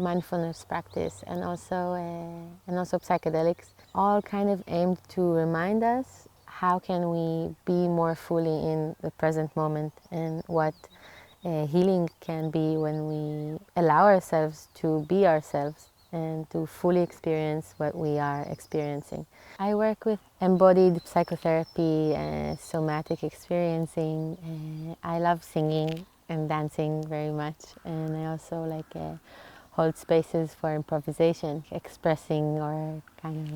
mindfulness practice, and also psychedelics, all kind of aimed to remind us how can we be more fully in the present moment, and what healing can be when we allow ourselves to be ourselves and to fully experience what we are experiencing. I work with embodied psychotherapy, somatic experiencing. I love singing and dancing very much, and I also hold spaces for improvisation, expressing or kind of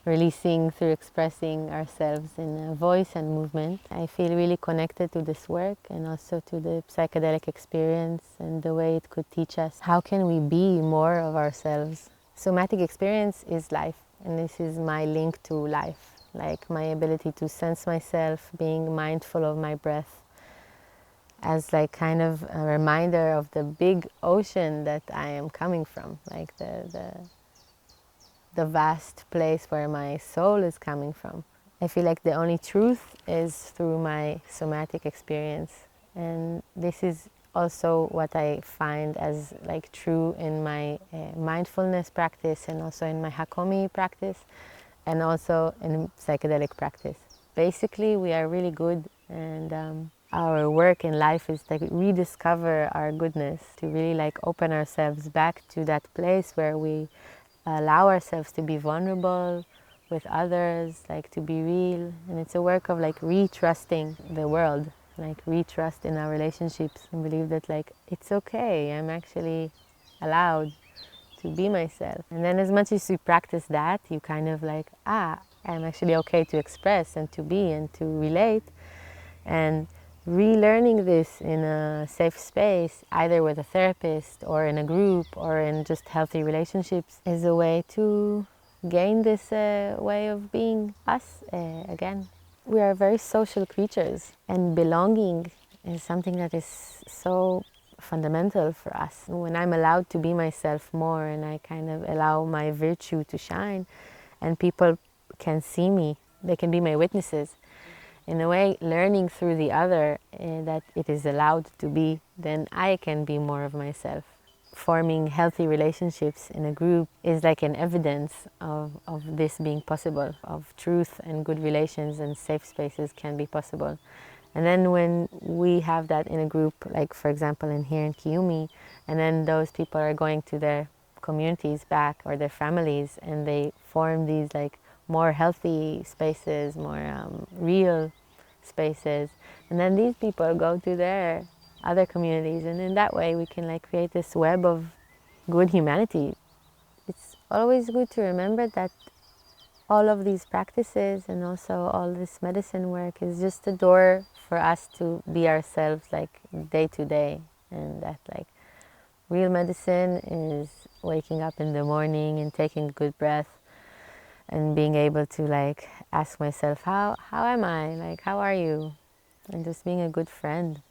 releasing through expressing ourselves in voice and movement. I feel really connected to this work and also to the psychedelic experience and the way it could teach us how can we be more of ourselves. Somatic experience is life, and this is my link to life, like my ability to sense myself, being mindful of my breath, as like kind of a reminder of the big ocean that I am coming from, like the vast place where my soul is coming from. I feel like the only truth is through my somatic experience, and this is also what I find as like true in my mindfulness practice, and also in my Hakomi practice, and also in psychedelic practice. Basically, we are really good, and our work in life is like rediscover our goodness, to really like open ourselves back to that place where we allow ourselves to be vulnerable with others, like to be real. And it's a work of like retrusting the world, like retrust in our relationships, and believe that like it's okay, I'm actually allowed to be myself. And then as much as you practice that, you kind of like, I'm actually okay to express and to be and to relate. And relearning this in a safe space, either with a therapist or in a group or in just healthy relationships, is a way to gain this way of being us again. We are very social creatures, and belonging is something that is so fundamental for us. When I'm allowed to be myself more, and I kind of allow my virtue to shine, and people can see me, they can be my witnesses. In a way, learning through the other that it is allowed to be, then I can be more of myself. Forming healthy relationships in a group is like an evidence of this being possible, of truth and good relations and safe spaces can be possible. And then when we have that in a group, like for example in here in Kiyumi, and then those people are going to their communities back or their families, and they form these like more healthy spaces, more real spaces, and then these people go to their other communities, and in that way we can like create this web of good humanity. It's always good to remember that all of these practices and also all this medicine work is just a door for us to be ourselves like day to day, and that like real medicine is waking up in the morning and taking a good breath and being able to like ask myself, how am I, like how are you, and just being a good friend.